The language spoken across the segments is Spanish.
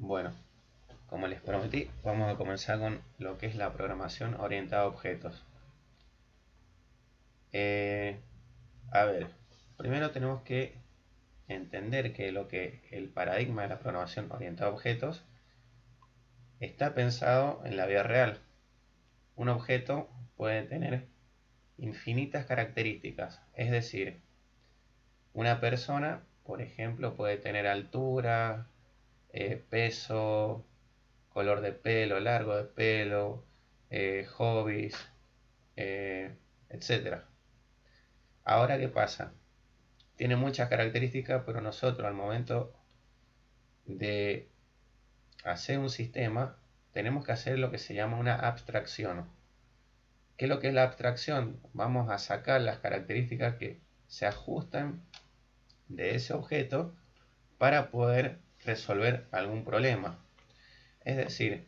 Bueno, como les prometí, vamos a comenzar con lo que es la programación orientada a objetos. Eh, a ver, primero tenemos que entender que el paradigma de la programación orientada a objetos está pensado en la vida real. Un objeto puede tener infinitas características, es decir, una persona, por ejemplo, puede tener altura, peso, color de pelo, largo de pelo, hobbies, etcétera. Ahora, ¿qué pasa? Tiene muchas características, pero nosotros al momento de hacer un sistema tenemos que hacer lo que se llama una abstracción. ¿Qué es lo que es la abstracción? Vamos a sacar las características que se ajustan de ese objeto para poder resolver algún problema. Es decir,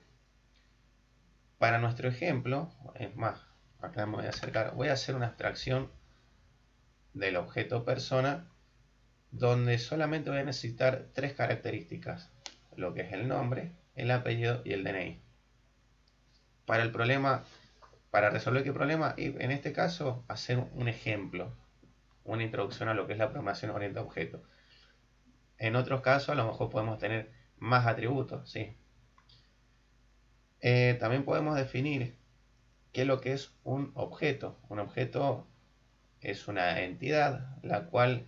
para nuestro ejemplo, es más, acá me voy a acercar, voy a hacer una abstracción del objeto persona donde solamente voy a necesitar tres características, lo que es el nombre, el apellido y el DNI. Para el problema, para resolver qué problema, y en este caso hacer un ejemplo, una introducción a lo que es la programación orientada a objetos. En otros casos a lo mejor podemos tener más atributos, ¿sí? También podemos definir qué es lo que es un objeto. Un objeto es una entidad la cual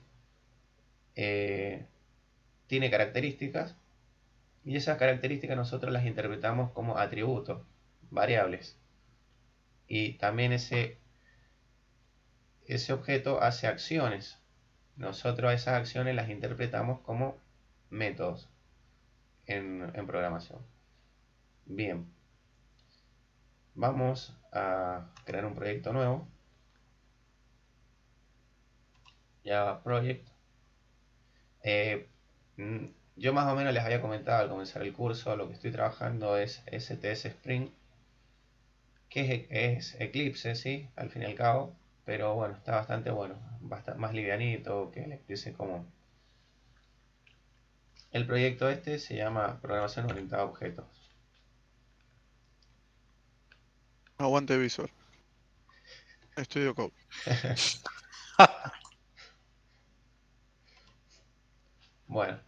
tiene características y esas características nosotros las interpretamos como atributos, variables. Y también ese objeto hace acciones. Nosotros esas acciones las interpretamos como métodos en programación. Bien, vamos a crear un proyecto nuevo. Java Project. Yo más o menos les había comentado al comenzar el curso, lo que estoy trabajando es STS Spring, que es Eclipse, ¿sí? Al fin y al cabo, pero bueno, está bastante bueno, bastante más livianito que el Eclipse común. El proyecto este se llama Programación Orientada a Objetos. Aguante Visual. Estudio Code. Bueno,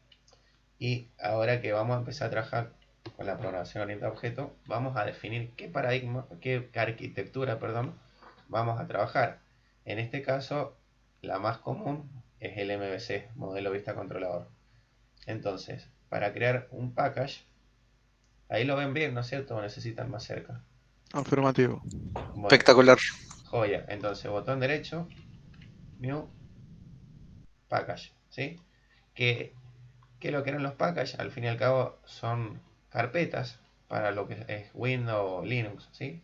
y ahora que vamos a empezar a trabajar con la programación orientada a objetos, vamos a definir qué paradigma, qué arquitectura, perdón, vamos a trabajar. En este caso, la más común es el MVC, modelo vista controlador. Entonces, para crear un package, ahí lo ven bien, ¿no es cierto? ¿O necesitan más cerca? Afirmativo. Bueno, Espectacular. joya. Entonces, botón derecho, New Package, ¿sí? Que lo que eran los packages, al fin y al cabo, son carpetas para lo que es Windows o Linux, ¿sí?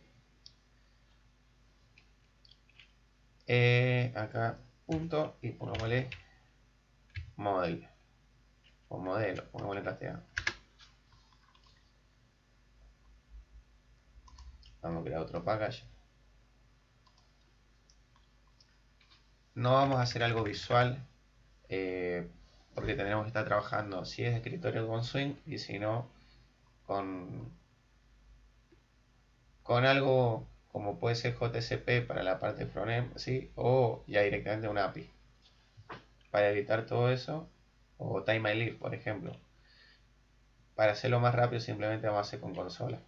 Acá, punto, y pongámosle model, o modelo, pongámosle en castellano. Vamos a crear otro package. No vamos a hacer algo visual, porque tendremos que estar trabajando, si es escritorio con Swing, y si no, con algo como puede ser JCP para la parte de frontend, ¿sí? O ya directamente una API. Para evitar todo eso, o Time I Live, por ejemplo. Para hacerlo más rápido, simplemente vamos a hacer con consola.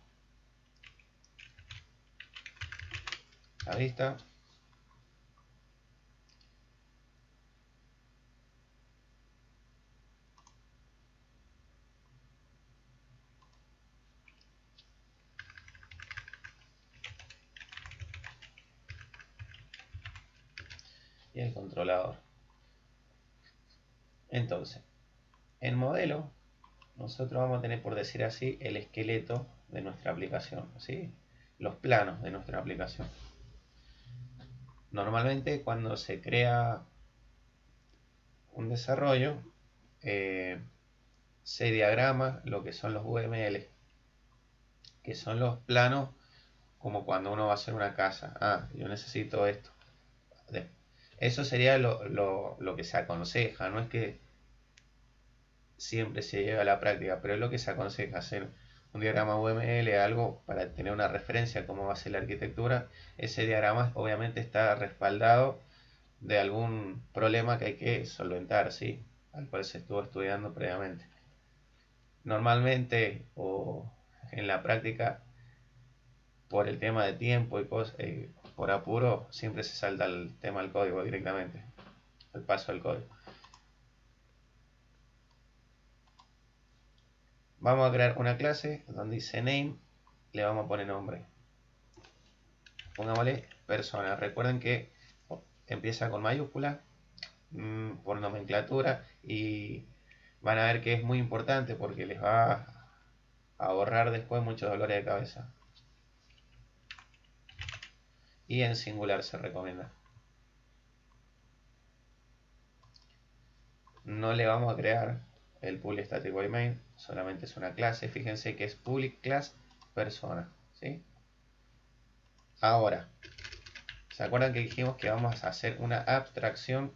La vista. Y el controlador. Entonces, en modelo, nosotros vamos a tener, por decir así, el esqueleto de nuestra aplicación, ¿sí? Los planos de nuestra aplicación. Normalmente cuando se crea un desarrollo, se diagrama lo que son los UML, que son los planos como cuando uno va a hacer una casa. Ah, yo necesito esto. Eso sería lo que se aconseja, no es que siempre se lleva a la práctica, pero es lo que se aconseja hacer un diagrama UML, algo para tener una referencia a cómo va a ser la arquitectura. Ese diagrama obviamente está respaldado de algún problema que hay que solventar, ¿sí? Al cual se estuvo estudiando previamente. Normalmente o en la práctica, por el tema de tiempo y cosas, por apuro, siempre se salta el tema del código directamente, el paso del código. Vamos a crear una clase donde dice name, le vamos a poner nombre. Pongámosle persona. Recuerden que empieza con mayúscula por nomenclatura y van a ver que es muy importante porque les va a ahorrar después muchos dolores de cabeza. Y en singular se recomienda. No le vamos a crear el public static void main, solamente es una clase. Fíjense que es public class persona, ¿sí? Ahora, ¿se acuerdan que dijimos que vamos a hacer una abstracción?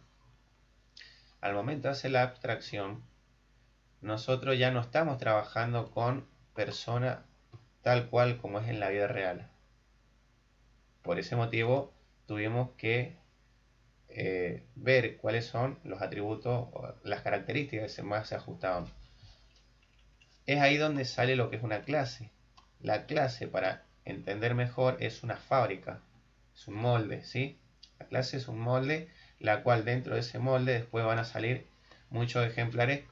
Al momento de hacer la abstracción, nosotros ya no estamos trabajando con persona tal cual como es en la vida real. Por ese motivo tuvimos que ver cuáles son los atributos, las características que más se ajustaban. Es ahí donde sale lo que es una clase. La clase, para entender mejor, es una fábrica, es un molde, ¿sí? La clase es un molde, la cual dentro de ese molde después van a salir muchos ejemplares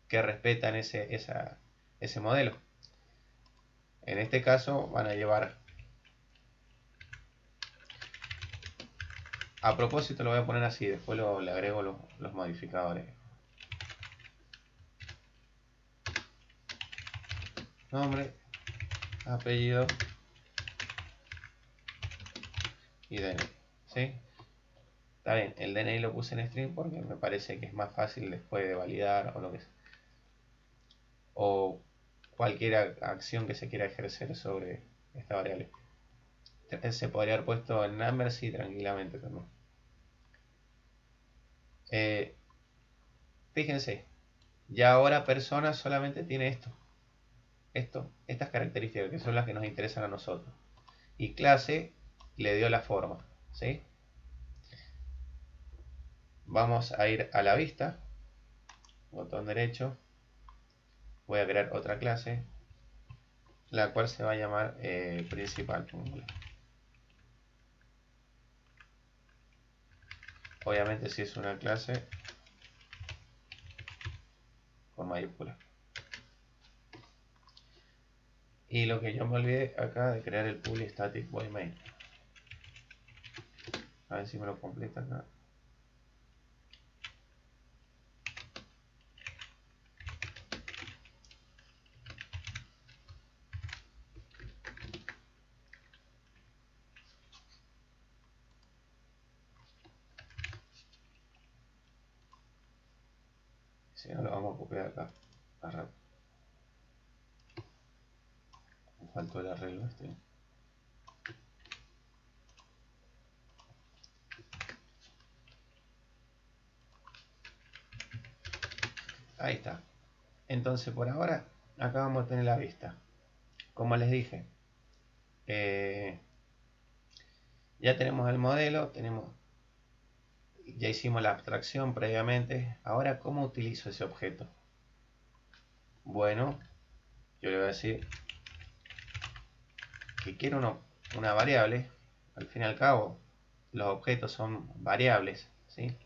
que respetan ese modelo. En este caso van a llevar, a propósito lo voy a poner así, después le agrego los modificadores. Nombre, apellido y DNI, ¿sí? Está bien, el DNI lo puse en string porque me parece que es más fácil después de validar o lo que sea. O cualquier acción que se quiera ejercer sobre esta variable. Se podría haber puesto en number, sí, tranquilamente también. Fíjense, ya ahora persona solamente tiene estas características que son las que nos interesan a nosotros. Y clase le dio la forma, ¿sí? Vamos a ir a la vista, botón derecho, voy a crear otra clase, la cual se va a llamar principal. Obviamente si es una clase con mayúscula. Y lo que yo me olvidé acá de crear el public static void main. A ver si me lo completa acá. Si no, lo vamos a copiar acá. Me faltó el arreglo este. Ahí está. Entonces por ahora acá vamos a tener la vista. Como les dije, ya tenemos el modelo, ya hicimos la abstracción previamente. Ahora, ¿cómo utilizo ese objeto? Bueno, yo le voy a decir que quiero una variable. Al fin y al cabo, los objetos son variables, ¿sí?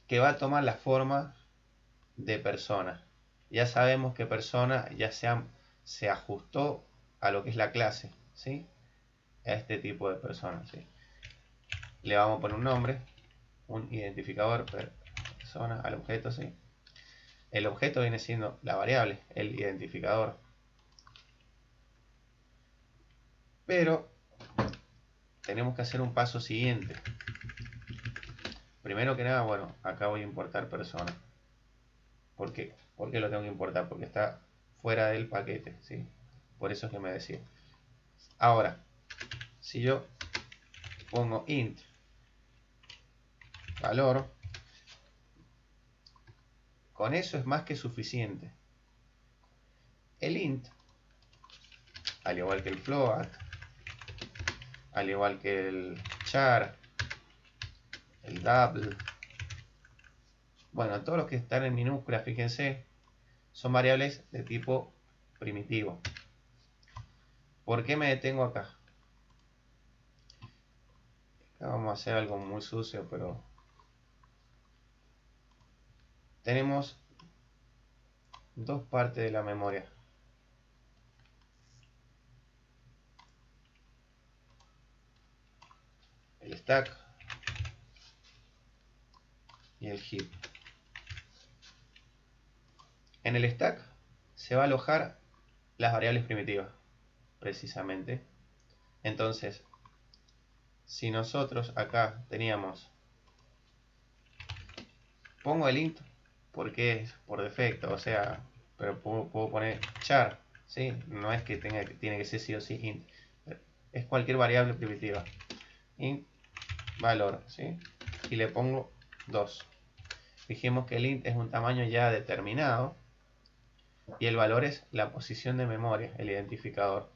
Que va a tomar la forma de persona. Ya sabemos que persona ya se ajustó a lo que es la clase, ¿sí? A este tipo de personas, ¿sí? Le vamos a poner un nombre, un identificador persona al objeto, ¿sí? El objeto viene siendo la variable, el identificador. Pero tenemos que hacer un paso siguiente. Primero que nada, bueno, acá voy a importar persona. ¿Por qué? ¿Por qué lo tengo que importar? Porque está fuera del paquete, ¿sí? Por eso es que me decía. Ahora, si yo pongo int valor, Con eso es más que suficiente. El int, al igual que el float, al igual que el char, el double, bueno, todos los que están en minúsculas, fíjense, son variables de tipo primitivo. ¿Por qué me detengo acá? Acá vamos a hacer algo muy sucio, pero tenemos dos partes de la memoria. El stack y el heap. En el stack se va a alojar las variables primitivas, precisamente. Entonces, si nosotros acá teníamos, pongo el int porque es por defecto, o sea, pero puedo poner char, ¿sí? No es que tiene que ser sí o sí int, es cualquier variable primitiva. Int valor, ¿sí? Y le pongo 2. Fijemos que el int es un tamaño ya determinado y el valor es la posición de memoria, el identificador.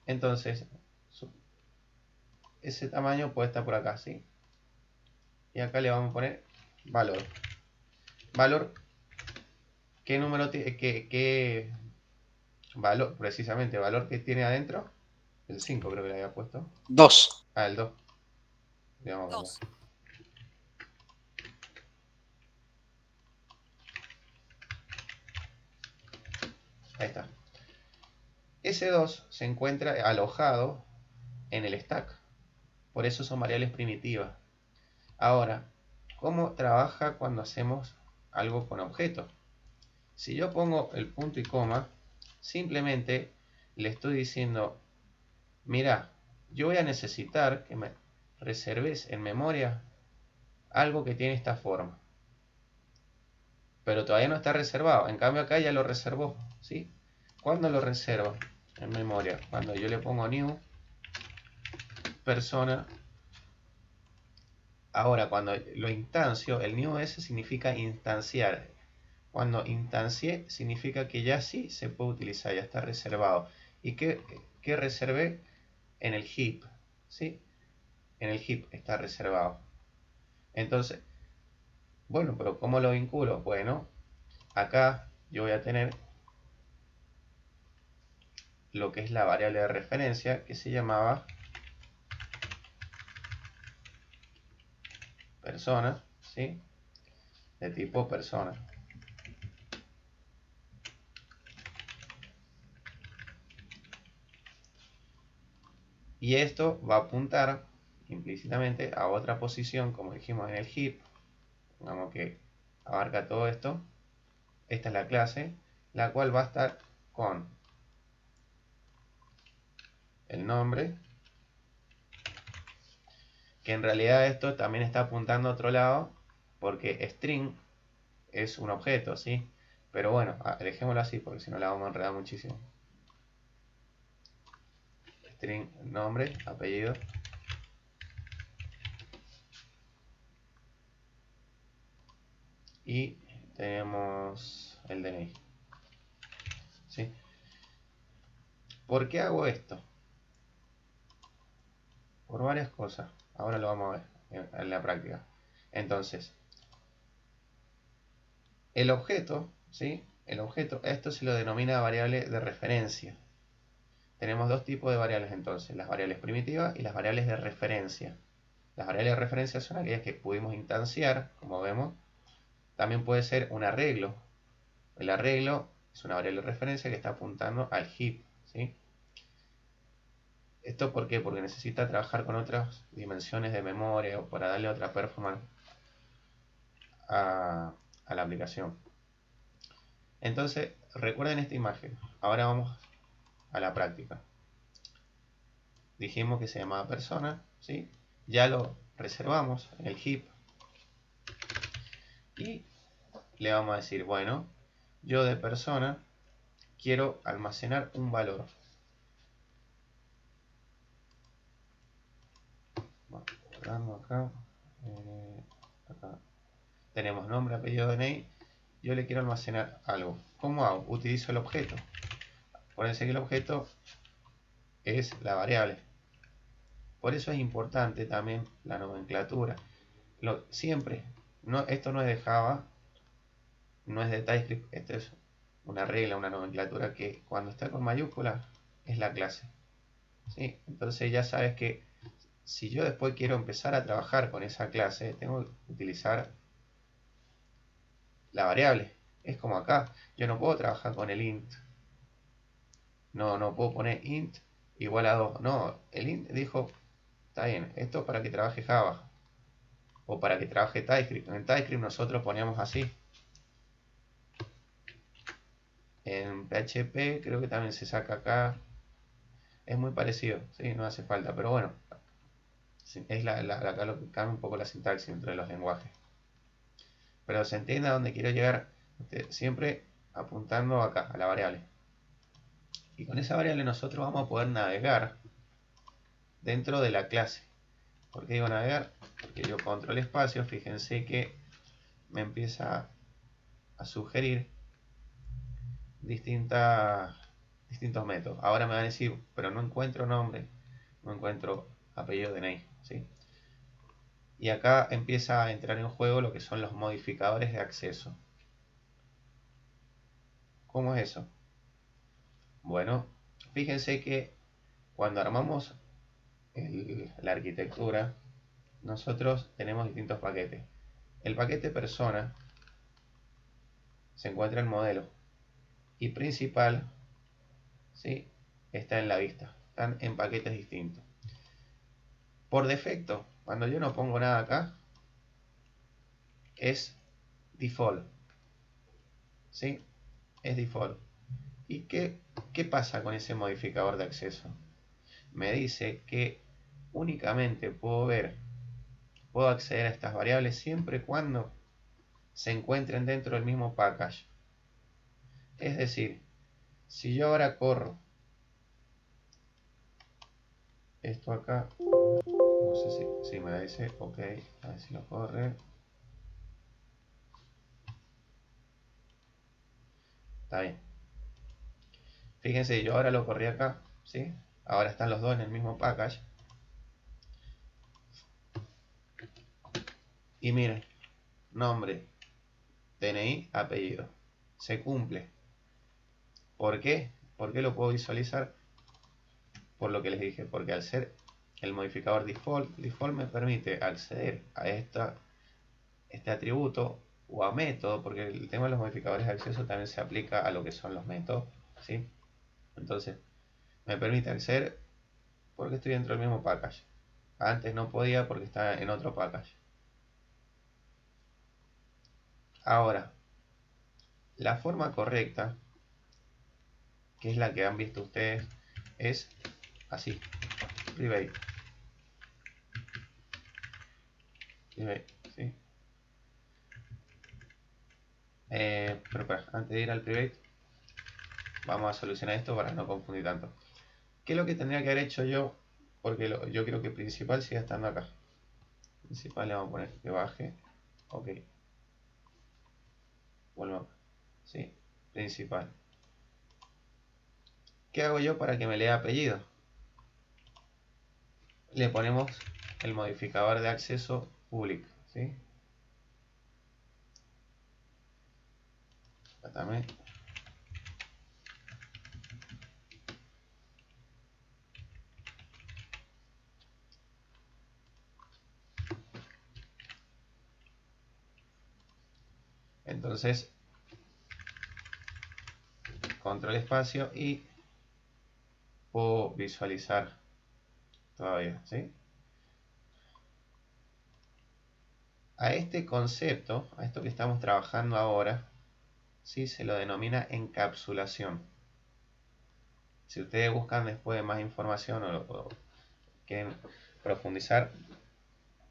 Entonces, ese tamaño puede estar por acá, ¿sí? Y acá le vamos a poner valor. Valor, ¿qué número tiene? ¿Qué valor? Precisamente, valor que tiene adentro. El 5 creo que le había puesto. 2. Ah, el 2. Le vamos a 2. Ahí está. Ese 2 se encuentra alojado en el stack. Por eso son variables primitivas. Ahora, ¿cómo trabaja cuando hacemos algo con objetos? Si yo pongo el punto y coma, simplemente le estoy diciendo, mira, yo voy a necesitar que me reserves en memoria algo que tiene esta forma. Pero todavía no está reservado. En cambio acá ya lo reservó, ¿sí? ¿Cuándo lo reserva en memoria? Cuando yo le pongo new persona. Ahora, cuando lo instancio, el new s significa instanciar. Cuando instancié, significa que ya sí se puede utilizar, ya está reservado. ¿Y qué reservé? En el heap, ¿sí? En el heap está reservado. Entonces, bueno, pero ¿cómo lo vinculo? Bueno, acá yo voy a tener lo que es la variable de referencia que se llamaba persona, ¿sí? De tipo persona. Y esto va a apuntar implícitamente a otra posición, como dijimos en el heap. Digamos que abarca todo esto. Esta es la clase, la cual va a estar con el nombre, que en realidad esto también está apuntando a otro lado, porque string es un objeto, ¿sí? Pero bueno, dejémoslo así, porque si no la vamos a enredar muchísimo. String, nombre, apellido. Y tenemos el DNI. ¿Sí? ¿Por qué hago esto? Por varias cosas. Ahora lo vamos a ver en la práctica. Entonces, el objeto, ¿sí? El objeto, esto se lo denomina variable de referencia. Tenemos dos tipos de variables entonces, las variables primitivas y las variables de referencia. Las variables de referencia son aquellas que pudimos instanciar, como vemos. También puede ser un arreglo. El arreglo es una variable de referencia que está apuntando al heap, ¿sí? ¿Esto por qué? Porque necesita trabajar con otras dimensiones de memoria o para darle otra performance a la aplicación. Entonces, recuerden esta imagen. Ahora vamos a la práctica. Dijimos que se llamaba persona, ¿sí? Ya lo reservamos en el heap. Y le vamos a decir, bueno, yo de persona quiero almacenar un valor. Vamos guardando acá. Acá. tenemos nombre, apellido, DNI. Yo le quiero almacenar algo. ¿Cómo hago? Utilizo el objeto. Acuérdense que el objeto es la variable. Por eso es importante también la nomenclatura. Siempre, esto no es de Java, no es de TypeScript, esto es una regla, una nomenclatura que cuando está con mayúsculas es la clase. ¿Sí? Entonces ya sabes que si yo después quiero empezar a trabajar con esa clase, tengo que utilizar la variable. Es como acá, yo no puedo trabajar con el int. No puedo poner int igual a 2. No, el int dijo, está bien, esto es para que trabaje Java. O para que trabaje TypeScript. En TypeScript nosotros poníamos así. En PHP creo que también se saca acá. Es muy parecido, ¿sí? No hace falta, pero bueno. Es acá lo que cambia un poco la sintaxis entre los lenguajes. Pero se entiende a dónde quiero llegar, siempre apuntando acá, a la variable. Y con esa variable nosotros vamos a poder navegar dentro de la clase. ¿Por qué digo navegar? Porque yo control espacio, fíjense que me empieza a sugerir distintos métodos. Ahora me van a decir, pero no encuentro nombre, no encuentro apellido DNI, ¿sí? Y acá empieza a entrar en juego lo que son los modificadores de acceso. ¿Cómo es eso? Bueno, fíjense que cuando armamos la arquitectura, nosotros tenemos distintos paquetes. El paquete persona se encuentra en modelo y principal, ¿sí?, está en la vista. Están en paquetes distintos. Por defecto, cuando yo no pongo nada acá, es default, ¿sí? Es default. ¿Y qué pasa con ese modificador de acceso? Me dice que únicamente puedo acceder a estas variables siempre y cuando se encuentren dentro del mismo package. Es decir, si yo ahora corro esto acá, no sé si me dice, ok, a ver si lo corre. Está bien. Fíjense, yo ahora lo corrí acá, ¿sí? Ahora están los dos en el mismo package. Y miren, nombre, DNI, apellido. Se cumple. ¿Por qué? ¿Por qué lo puedo visualizar? Por lo que les dije, porque al ser el modificador default me permite acceder a este atributo o a método, porque el tema de los modificadores de acceso también se aplica a lo que son los métodos, ¿sí? Entonces, me permite acceder porque estoy dentro del mismo package. Antes no podía porque estaba en otro package. Ahora, la forma correcta, que es la que han visto ustedes, es así, private. ¿Sí? Pero antes de ir al private, vamos a solucionar esto para no confundir tanto. ¿Qué es lo que tendría que haber hecho yo? Porque yo quiero que principal siga estando acá. Principal le vamos a poner que baje. Ok. Vuelvo acá. ¿Sí? Principal. ¿Qué hago yo para que me lea apellido? Le ponemos el modificador de acceso public. ¿Sí? Acá también. Entonces, control espacio y puedo visualizar todavía, ¿sí? A este concepto, a esto que estamos trabajando ahora, ¿sí?, se lo denomina encapsulación. Si ustedes buscan después más información o quieren profundizar,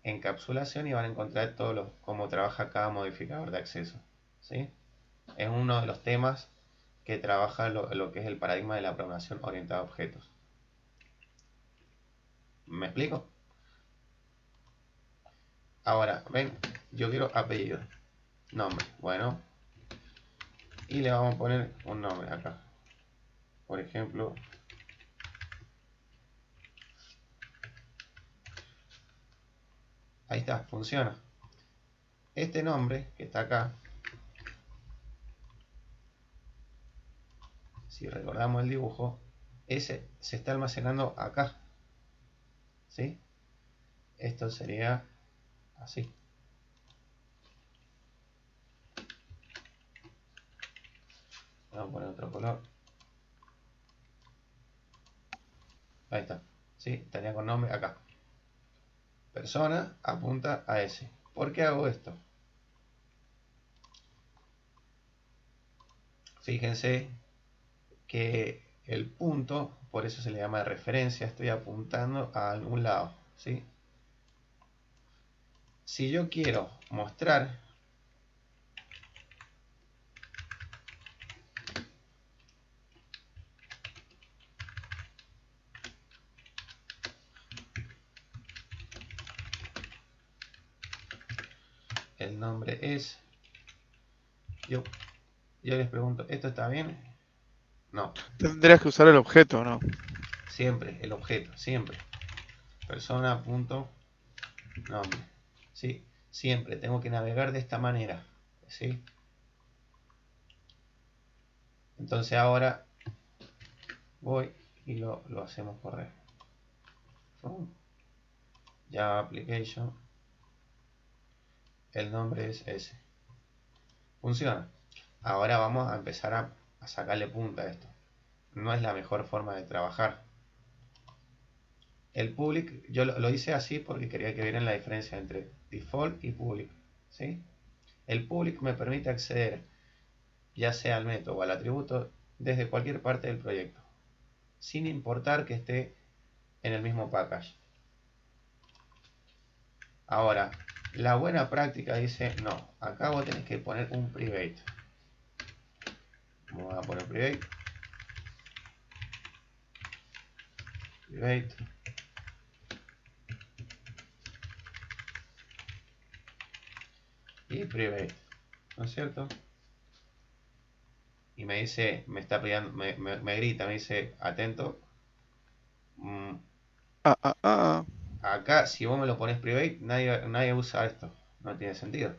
encapsulación, y van a encontrar cómo trabaja cada modificador de acceso, ¿sí? Es uno de los temas que trabaja lo que es el paradigma de la programación orientada a objetos. ¿Me explico? Ahora, ven, yo quiero apellido. nombre. Bueno, y le vamos a poner un nombre acá. Por ejemplo, ahí está, funciona. Este nombre que está acá, si recordamos el dibujo, ese se está almacenando acá, ¿sí? Esto sería así. Vamos a poner otro color. Ahí está, ¿sí? Estaría con nombre acá. Persona apunta a ese. ¿Por qué hago esto? Fíjense que el punto, por eso se le llama referencia, estoy apuntando a algún lado, ¿sí? Si yo quiero mostrar el nombre es, yo les pregunto, ¿esto está bien? No, Tendrías que usar el objeto, ¿no? siempre el objeto, siempre. Persona, punto, nombre, ¿sí? Siempre tengo que navegar de esta manera, ¿sí? Entonces ahora voy y lo hacemos correr. Java Application, el nombre es ese. Funciona. Ahora vamos a empezar a sacarle punta a esto. No es la mejor forma de trabajar. El public, yo lo hice así porque quería que vieran la diferencia entre default y public, ¿sí? El public me permite acceder ya sea al método o al atributo desde cualquier parte del proyecto, sin importar que esté en el mismo package. Ahora, la buena práctica dice, no, acá vos tenés que poner un private. Vamos a poner private. Private. Y private, ¿no es cierto? Y me dice, me está pidiendo, me grita, me dice, atento. Ah, ah, ah. Acá, si vos me lo pones private, nadie usa esto. No tiene sentido.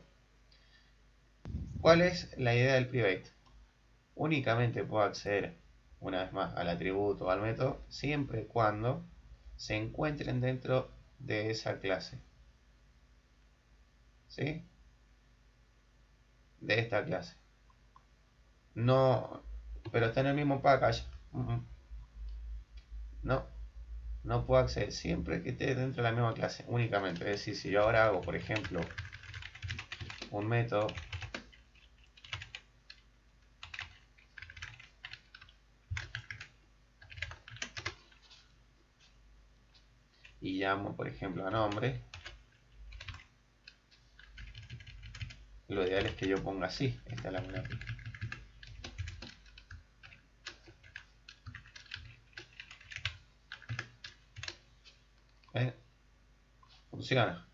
¿Cuál es la idea del private? Únicamente puedo acceder, una vez más, al atributo o al método, siempre y cuando se encuentren dentro de esa clase. ¿Sí? De esta clase. No, pero está en el mismo package. No, no puedo acceder siempre que esté dentro de la misma clase, únicamente. Es decir, si yo ahora hago, por ejemplo, un método y llamo, por ejemplo, a nombre, lo ideal es que yo ponga así. Esta es la buena. ¿Ven? Funciona.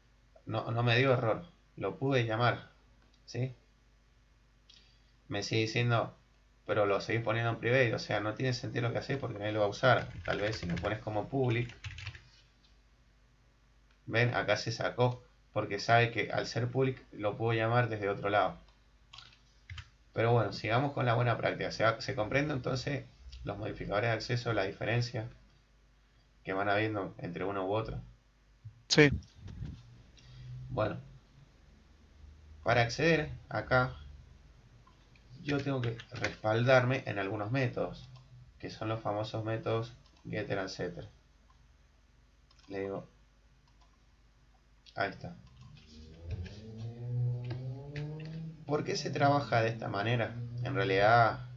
No me dio error. Lo pude llamar. ¿Sí? Me sigue diciendo, pero lo seguís poniendo en private. O sea, no tiene sentido lo que haces porque nadie lo va a usar. Tal vez si lo pones como public. Ven, acá se sacó. Porque sabe que al ser public lo puedo llamar desde otro lado. Pero bueno, sigamos con la buena práctica. ¿Se comprende entonces los modificadores de acceso, la diferencia que van habiendo entre uno u otro? Sí. Bueno, para acceder acá, yo tengo que respaldarme en algunos métodos, que son los famosos métodos getter and setter. Le digo, ahí está. ¿Por qué se trabaja de esta manera? En realidad,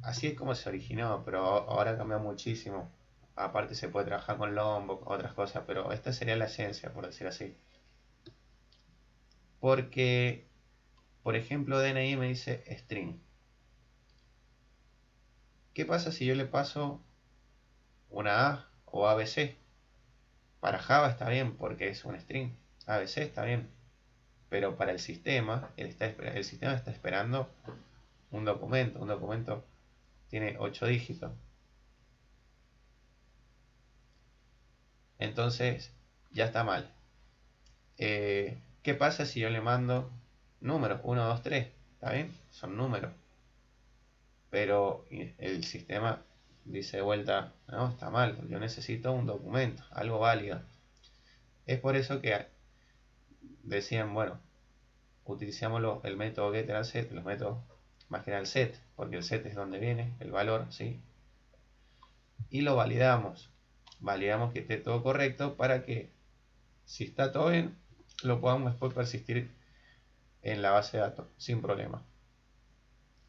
así es como se originó, pero ahora ha cambiado muchísimo. Aparte se puede trabajar con Lombok, otras cosas, pero esta sería la esencia, por decir así. Porque, por ejemplo, DNI me dice string. ¿Qué pasa si yo le paso una A o ABC? Para Java está bien porque es un string. ABC está bien. Pero para el sistema, el sistema está esperando un documento. Un documento tiene 8 dígitos. Entonces, ya está mal. ¿Qué pasa si yo le mando números? 1, 2, 3. ¿Está bien? Son números. Pero el sistema dice de vuelta, no, está mal. Yo necesito un documento, algo válido. Es por eso que decían, bueno, utilizamos el método getter al set, los métodos más que nada el set, porque el set es donde viene el valor, ¿sí? Y lo validamos. Validamos que esté todo correcto para que, si está todo bien, lo podamos después persistir en la base de datos sin problema.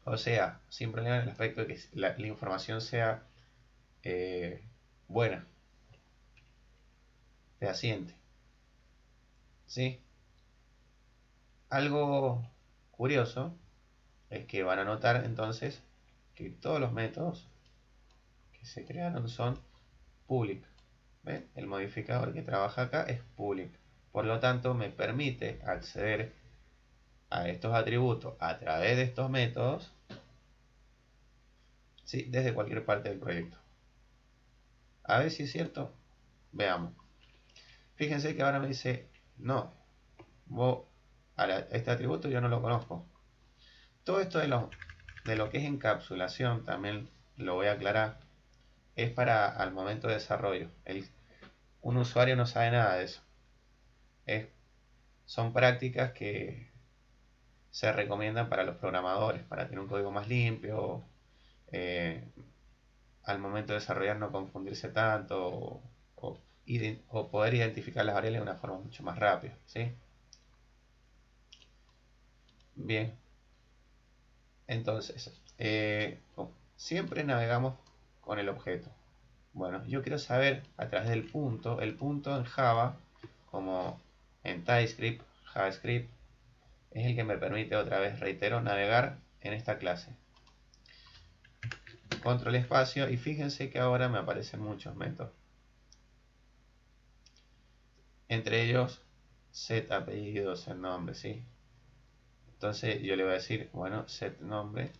O sea, sin problema en el aspecto de que la información sea buena, fehaciente. ¿Sí? Algo curioso es que van a notar entonces que todos los métodos que se crearon son public. ¿Ven? El modificador que trabaja acá es public. Por lo tanto, me permite acceder a estos atributos a través de estos métodos, ¿sí? Desde cualquier parte del proyecto. A ver si es cierto. Veamos. Fíjense que ahora me dice, no, este atributo yo no lo conozco. Todo esto de lo que es encapsulación, también lo voy a aclarar, es para al momento de desarrollo. Un usuario no sabe nada de eso. Son prácticas que se recomiendan para los programadores, para tener un código más limpio, al momento de desarrollar no confundirse tanto, o poder identificar las variables de una forma mucho más rápida, ¿sí? Bien, entonces, siempre navegamos con el objeto. Bueno, yo quiero saber a través del punto, el punto en Java, como en TypeScript, JavaScript, es el que me permite, otra vez reitero, navegar en esta clase. Control espacio, y fíjense que ahora me aparecen muchos métodos. Entre ellos, set apellido, set nombre, ¿sí? Entonces yo le voy a decir, bueno, set nombre,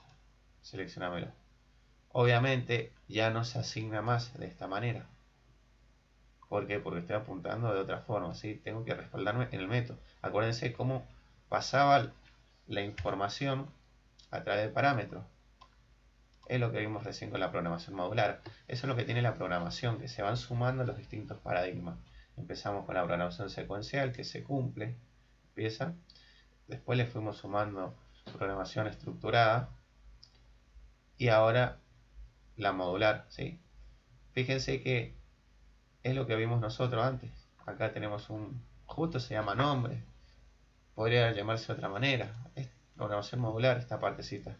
seleccionamelo. Obviamente ya no se asigna más de esta manera. ¿Por qué? Porque estoy apuntando de otra forma, ¿sí? Tengo que respaldarme en el método. Acuérdense cómo pasaba la información a través de parámetros. Es lo que vimos recién con la programación modular. Eso es lo que tiene la programación, que se van sumando los distintos paradigmas. Empezamos con la programación secuencial, que se cumple, empieza. Después le fuimos sumando programación estructurada. Y ahora la modular, ¿sí? Fíjense que es lo que vimos nosotros antes. Acá tenemos justo se llama nombre. Podría llamarse de otra manera. Es programación modular esta partecita.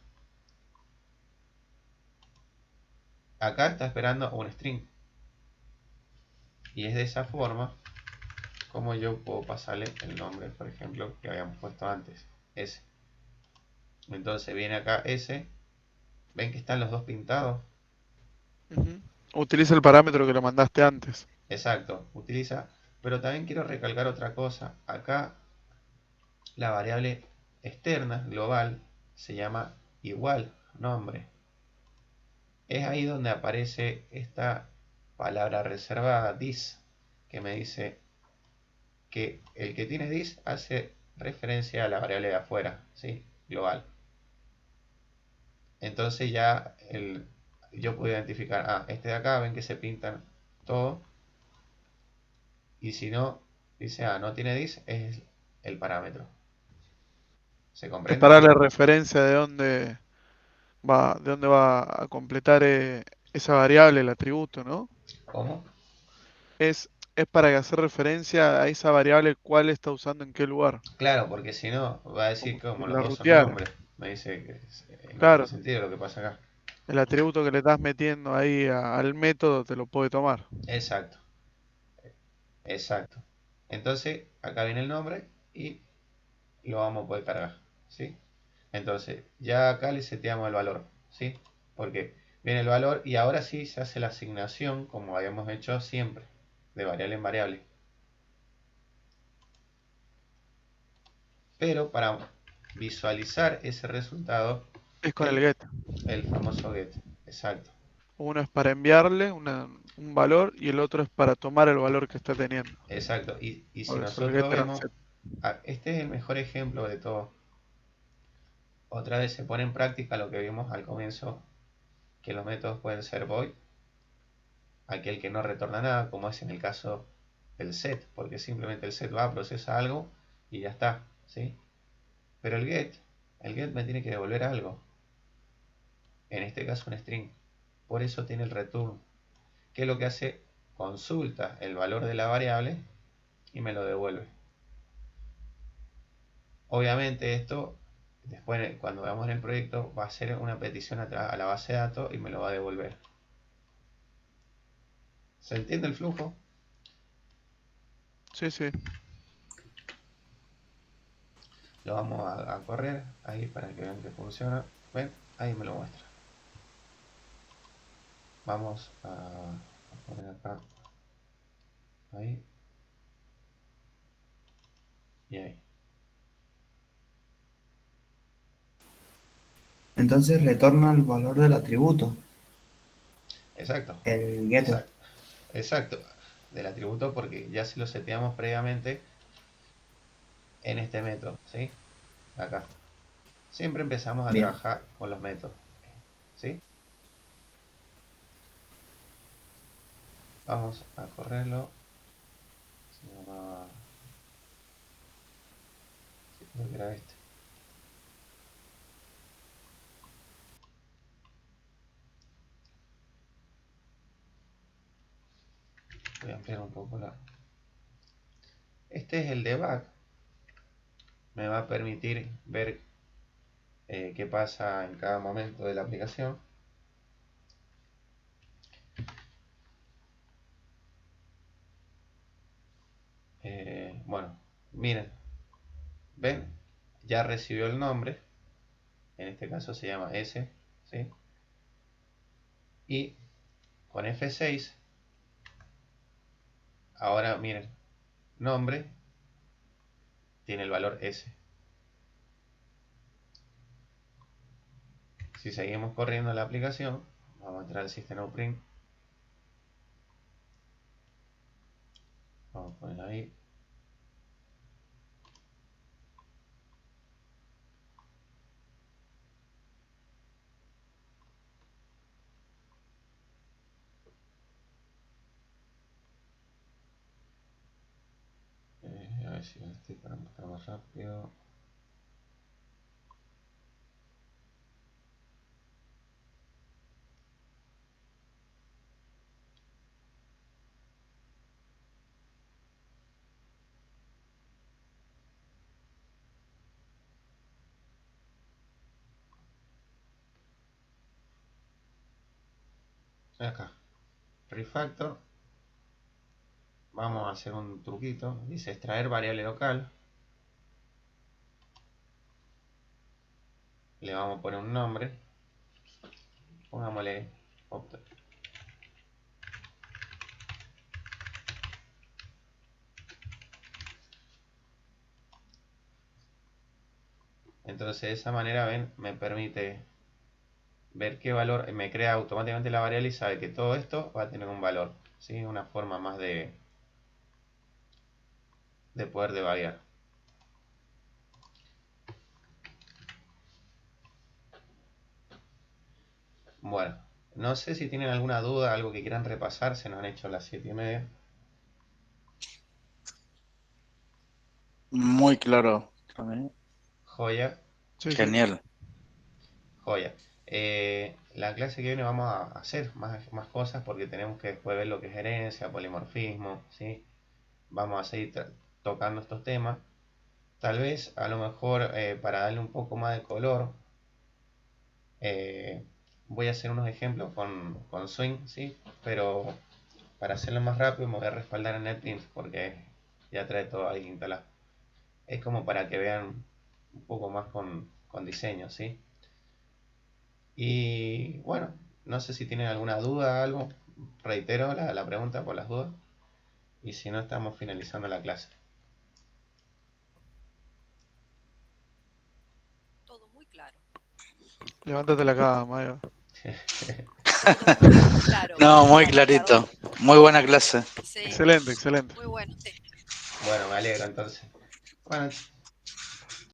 Acá está esperando un string. Y es de esa forma como yo puedo pasarle el nombre, por ejemplo, que habíamos puesto antes. S. Entonces viene acá S. ¿Ven que están los dos pintados? Utiliza el parámetro que lo mandaste antes. Exacto, utiliza. Pero también quiero recalcar otra cosa. Acá la variable externa, global, se llama igual nombre. Es ahí donde aparece esta palabra reservada, this, que me dice que el que tiene this hace referencia a la variable de afuera, ¿sí? Global. Entonces ya yo puedo identificar, este de acá, ven que se pintan todo. Y si no, dice, no tiene this, es el parámetro. ¿Se Es comprende? para la referencia de dónde va a completar esa variable, el atributo, ¿no? ¿Cómo? Es para hacer referencia a esa variable cuál está usando en qué lugar. Claro, porque si no, va a decir Como como si los la dos son ruteara. nombres. Me dice que no tiene Claro, sentido lo que pasa acá. el atributo que le estás metiendo ahí al método te lo puede tomar. Exacto, exacto. Entonces, acá viene el nombre y lo vamos a poder cargar, ¿sí? Entonces, ya acá le seteamos el valor, ¿sí? Porque viene el valor y ahora sí se hace la asignación como habíamos hecho siempre, de variable en variable. Pero para visualizar ese resultado, Es con el el, get. el famoso get. Exacto. Uno es para enviarle un valor y el otro es para tomar el valor que está teniendo. Exacto. Y si Por eso el nosotros getter and vemos, set. este es el mejor ejemplo de todo. Otra vez se pone en práctica lo que vimos al comienzo, que los métodos pueden ser void, aquel que no retorna nada, como es en el caso del set, porque simplemente el set va a procesar algo y ya está, ¿sí? Pero el get me tiene que devolver algo, en este caso un string. Por eso tiene el return, que es lo que hace, consulta el valor de la variable y me lo devuelve. Obviamente esto, después cuando veamos en el proyecto, va a ser una petición a la base de datos y me lo va a devolver. ¿Se entiende el flujo? Sí, sí. Lo vamos a correr ahí para que vean que funciona. ¿Ven? Ahí me lo muestra. Vamos a poner acá. Ahí. Y ahí. Entonces retorna el valor del atributo, Exacto. el getter. Exacto. Exacto. Del atributo porque ya se lo seteamos previamente en este método. ¿Sí? Acá. Siempre empezamos a Bien. trabajar con los métodos. ¿Sí? Vamos a correrlo. Se llamaba... Sí, creo que era este. Voy a ampliar un poco la... Este es el debug. Me va a permitir ver qué pasa en cada momento de la aplicación. Bueno, miren, ven, ya recibió el nombre, en este caso se llama S, ¿sí? Y con F6, ahora miren, nombre tiene el valor S. Si seguimos corriendo la aplicación, vamos a entrar al System Print, vamos a poner ahí, a ver si estoy para mostrar más rápido. Acá, refactor, vamos a hacer un truquito, dice extraer variable local, le vamos a poner un nombre, pongámosle opt. Entonces de esa manera, ven, me permite ver qué valor, me crea automáticamente la variable y sabe que todo esto va a tener un valor, ¿sí? Una forma más de poder debaguear. Bueno, no sé si tienen alguna duda, algo que quieran repasar, se nos han hecho las 7:30. Muy claro. Joya, Sí, sí. Genial. joya. La clase que viene vamos a hacer más cosas porque tenemos que después ver lo que es herencia, polimorfismo, ¿sí? Vamos a seguir tocando estos temas. Tal vez, a lo mejor, para darle un poco más de color, eh, voy a hacer unos ejemplos con Swing, ¿sí? Pero para hacerlo más rápido me voy a respaldar en NetBeans porque ya trae todo ahí instalado. Es como para que vean un poco más con diseño, ¿sí? Y bueno, no sé si tienen alguna duda, algo. Reitero la pregunta por las dudas. Y si no, estamos finalizando la clase. todo muy claro. Levántate la cama, Eva. Todo muy claro. No, muy Está clarito. claro. Muy buena clase. Sí, Excelente, excelente. muy bueno, sí. Bueno, me alegro entonces. Bueno,